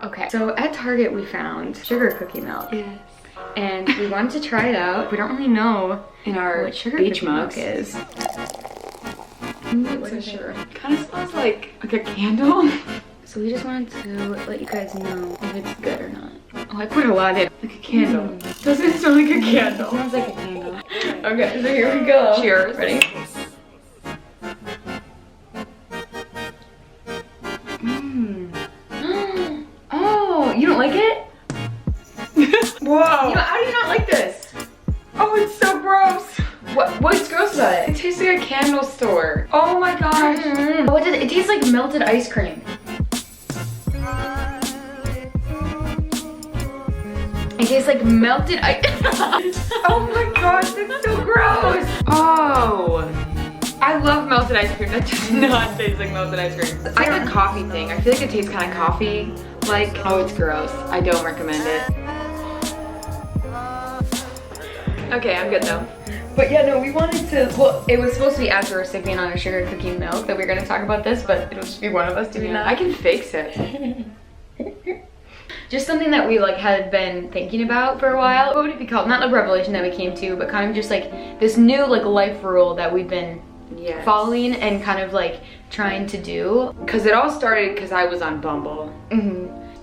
Okay, so at Target we found sugar cookie milk. Yes. And we wanted to try it out. We don't really know in our what sugar beach cookie mugs milk is. What is sure. Kind of smells like a candle. So we just wanted to let you guys know if it's good or not. Oh, I put a lot in. Like a candle. Doesn't it smell like a candle? It smells like a candle. Okay, so here we go. Cheers. Ready? Oh, you don't like it? Whoa. How do you not like this? Oh, it's so gross. What's gross about it? It tastes like a candle store. Oh my gosh. What does it tastes like melted ice cream. It tastes like melted ice. Oh my gosh, that's so gross. Oh. I love melted ice cream. That does not taste like melted ice cream. It's like a coffee thing. I feel like it tastes kind of coffee-like. Oh, it's gross. I don't recommend it. Okay, I'm good though. But yeah, no, we wanted to, well, it was supposed to be as we were sipping on a sugar cookie milk that we were gonna talk about this, but it'll just be one of us doing that. I can fix it. Just something that we like had been thinking about for a while. What would it be called? Not a revelation that we came to, but kind of just like this new like life rule that we've been following and kind of like trying to do. Because it all started because I was on Bumble.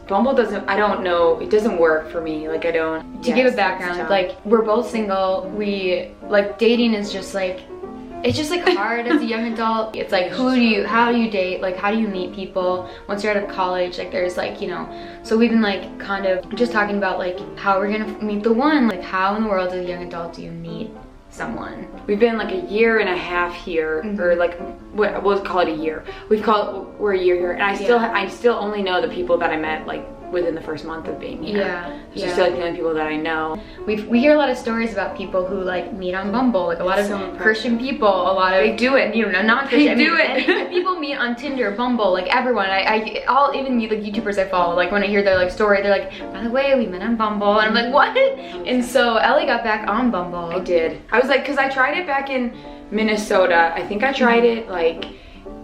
Bumble doesn't, I don't know, it doesn't work for me. Like I don't. To give a background, like we're both single. We like dating is just like, it's just like hard as a young adult. It's like how do you date? Like how do you meet people once you're out of college? Like there's like, you know, so we've been like kind of just talking about like how we're gonna meet the one. Like how in the world as a young adult do you meet someone? We've been like a year and a half here, or like we'll call it a year. We're a year here, and I still only know the people that I met like within the first month of being here. Just like the only people that I know. We hear a lot of stories about people who like meet on Bumble, like a lot of Christian people, a lot of they do it. You know, not Christian. They do it. And people meet on Tinder, Bumble, like everyone. All even like YouTubers I follow, like when I hear their like story, they're like, by the way, we met on Bumble, and I'm like, what? And so Ellie got back on Bumble. I did. I was like, cause I tried it back in Minnesota. I think I tried it like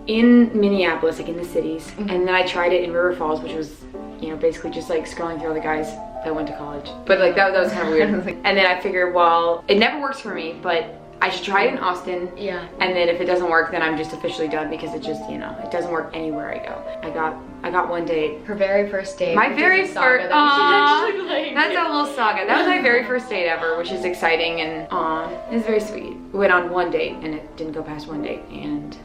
in Minneapolis, like in the cities, and then I tried it in River Falls, which was, you know, basically just like scrolling through all the guys that went to college. But like that was kind of weird. And then I figured, well, it never works for me, but I should try it in Austin. Yeah. And then if it doesn't work, then I'm just officially done, because it just, you know, it doesn't work anywhere I go. I got one date. Her very first date. My very first. That's That's a little saga. That was my very first date ever, which is exciting, and it was very sweet. We went on one date and it didn't go past one date, and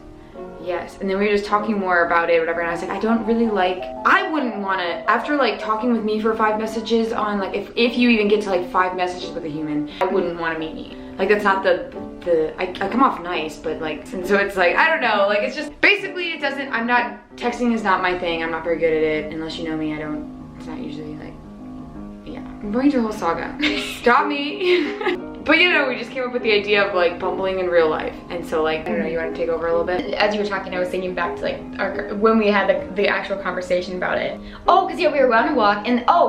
yes, and then we were just talking more about it, whatever, and I was like, I don't really like, I wouldn't want to, after like talking with me for 5 messages on like, if you even get to like 5 messages with a human, I wouldn't want to meet me. Like that's not I come off nice, but like, and so it's like, I don't know, like it's just, basically it doesn't, texting is not my thing, I'm not very good at it, unless you know me, it's not usually like, yeah. I'm going through a whole saga. Stop me. But you know, we just came up with the idea of like bumbling in real life, and so like, I don't know, you want to take over a little bit? As you were talking, I was thinking back to like when we had the actual conversation about it. Oh, because yeah, we were on a walk, and I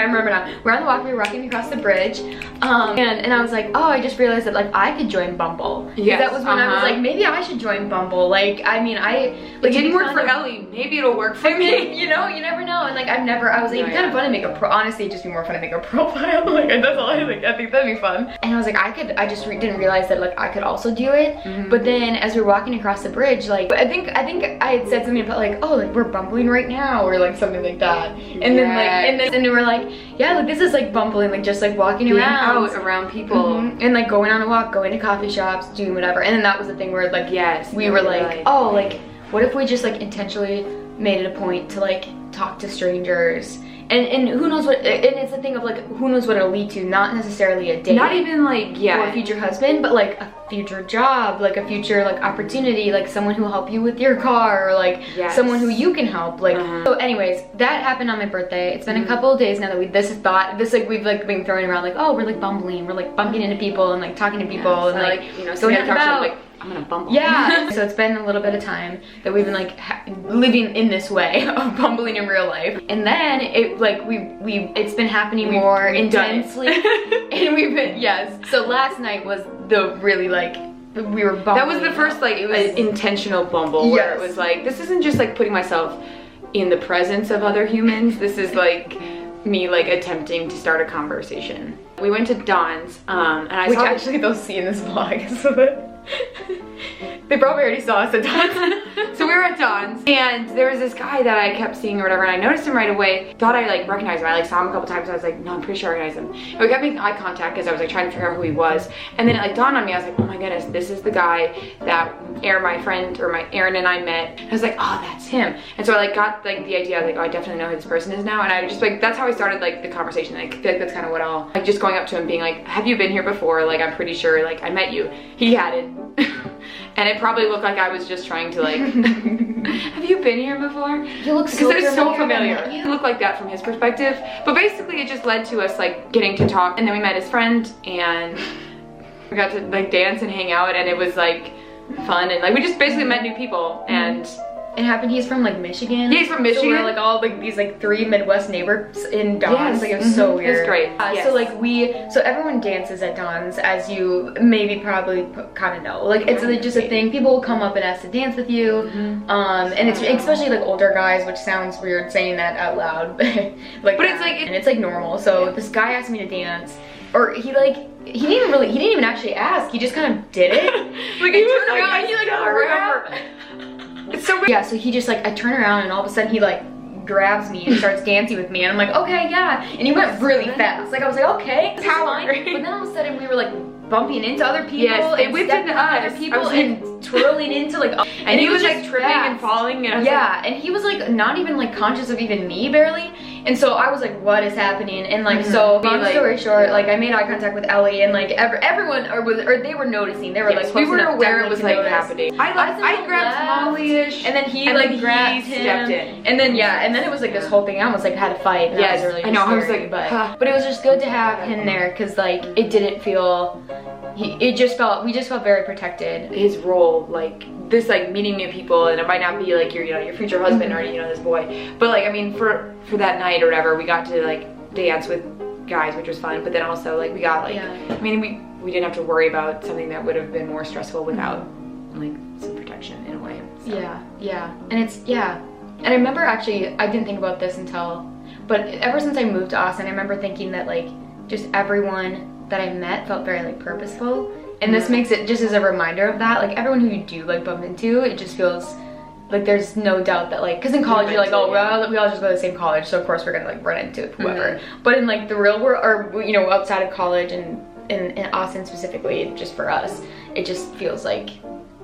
remember now. We're on the walk, we were walking across the bridge, and I was like, oh, I just realized that like I could join Bumble. Yes, that was when I was like, maybe I should join Bumble. Like, I mean, it didn't work for Ellie. Maybe it'll work for me. You know, you never know. And like, I was like, it'd be kind of fun to make honestly, it'd just be more fun to make a profile. Like, that's all I think that'd be fun. And I was like, I just didn't realize that like I could also do it. But then as we were walking across the bridge, like I think I had said something about like, oh, like we're bumbling right now, or like something like that. And then like and then we're like, yeah, like this is like bumbling, like just like walking around people and like going on a walk, going to coffee shops, doing whatever. And then that was the thing where like, yes, we were like, oh, like what if we just like intentionally made it a point to like talk to strangers, and who knows what, and it's the thing of like, who knows what it'll lead to, not necessarily a date, not even like, yeah, or a future husband, but like a future job, like a future like opportunity, like someone who will help you with your car, or like someone who you can help, like so anyways, that happened on my birthday. It's been a couple of days now that we've like been throwing around like, oh, we're like bumbling, we're like bumping into people and like talking to people, and like, you know, so going about like, I'm gonna bumble. Yeah. So it's been a little bit of time that we've been like living in this way of bumbling in real life, and then it's been happening more intensely, and we've been So last night was the really like, we were bumbling. That was the first like, it was intentional bumble, where it was like, this isn't just like putting myself in the presence of other humans. This is like me like attempting to start a conversation. We went to Dawn's, and I Which saw actually they'll see in this vlog, so that they probably already saw us at Dawn's. So we were at Dawn's, and there was this guy that I kept seeing or whatever, and I noticed him right away. Thought I like recognized him. I like saw him a couple times. And I was like, no, I'm pretty sure I recognize him. And we kept making eye contact because I was like trying to figure out who he was. And then it like dawned on me. I was like, oh my goodness, this is the guy that Aaron and I met. And I was like, oh, that's him. And so I like got like the idea like, oh, I definitely know who this person is now. And I just like, that's how I started like the conversation. Like, I feel like that's kind of what I'll like, just going up to him being like, have you been here before? Like, I'm pretty sure like I met you. He hadn't. And it probably looked like I was just trying to like, have you been here before? You look so because they're so familiar. It looked like that from his perspective. But basically it just led to us like getting to talk, and then we met his friend and we got to like dance and hang out, and it was like fun, and like we just basically met new people. And it happened, he's from like Michigan. Yeah, he's from Michigan. So we're like all like these like 3 Midwest neighbors in Dawn's. Yes. Like it was so weird. It was great. Yes. So like so everyone dances at Dawn's, as you maybe probably kind of know. Like it's just a thing. People will come up and ask to dance with you. And it's especially like older guys, which sounds weird saying that out loud. Like, but it's like, and it's like normal. So this guy asked me to dance, or he didn't even actually ask. He just kind of did it. Like he was like, he like choreographed. It's so weird. Yeah, so he just like, I turn around and all of a sudden he like grabs me and starts dancing with me, and I'm like, okay, yeah. And he went really fast. Like I was like, okay, power. But then all of a sudden we were like bumping into other people. Yes, it whipped into other people and twirling into like, and he was like tripping and falling, and yeah, and he was like not even like conscious of even me barely. And so I was like, what is happening? And like, so long story short, like I made eye contact with Ellie, and like everyone or they were noticing. They were like, we were aware it was like happening. I grabbed Molly-ish, and then he like grabbed him, stepped in, and then and then it was like this whole thing. I almost like had a fight. Yes, really I know. Scary, I was like, but it was just good to have him there, because like it didn't feel. We just felt very protected. His role, like this, like meeting new people, and it might not be like your future husband or this boy, but like I mean for that night or whatever, we got to like dance with guys, which was fun. But then also like we got like I mean we didn't have to worry about something that would have been more stressful without like some protection in a way. So. Yeah, and it's and I remember actually I didn't think about this but ever since I moved to Austin, I remember thinking that like just everyone that I met felt very like purposeful, and this makes it just as a reminder of that. Like everyone who you do like bump into, it just feels like there's no doubt that like, because in college you're like, oh well, we all just go to the same college, so of course we're gonna like run into whoever. But in like the real world, or outside of college and in Austin specifically, just for us, it just feels like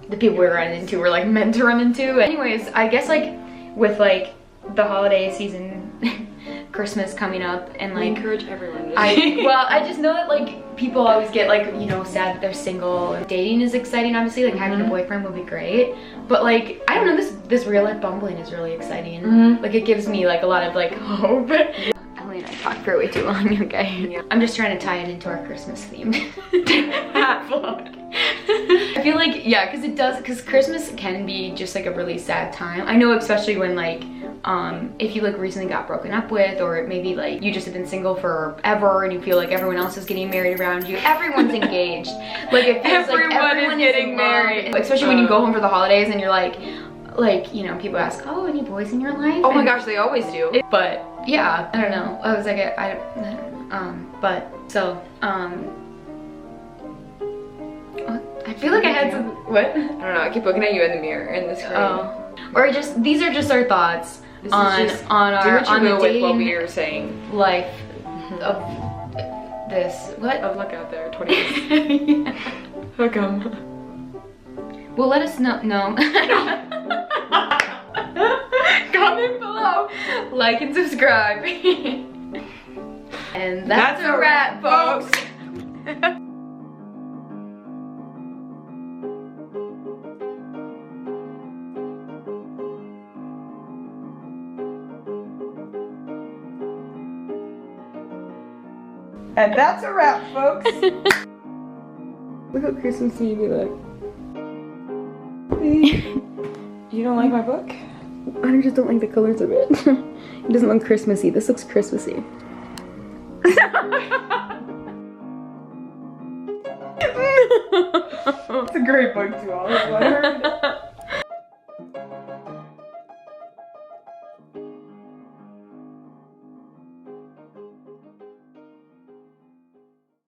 the people we run into were like meant to run into. Anyways, I guess like with like the holiday season, Christmas coming up, and like we encourage everyone to I just know that like people always get like sad that they're single. Dating is exciting, obviously, like having a boyfriend would be great, but like I don't know, this real life bumbling is really exciting. Like it gives me like a lot of like hope. Emily and I talked for way too long. Okay, I'm just trying to tie it into our Christmas themed vlog. I feel like because Christmas can be just like a really sad time. I know, especially when like if you like recently got broken up with, or maybe like you just have been single forever and you feel like everyone else is getting married around you. Everyone's engaged. Like it feels like everyone is getting married. Especially when you go home for the holidays and you're like people ask, oh, any boys in your life? Oh my gosh, they always do. But yeah, I don't know. I was like, I feel like I had some, what? I don't know, I keep looking at you in the mirror in the screen. Oh. Or these are just our thoughts on the dating what we are saying. Life of this. What? Of look out there, 20 Hook 'em. Well, let us know. No. Comment below, like and subscribe. And that's a wrap, folks. And that's a wrap, folks. Look what Christmassy be like. You don't like my book? I just don't like the colors of it. It doesn't look Christmassy. This looks Christmassy. It's a great book too, honestly.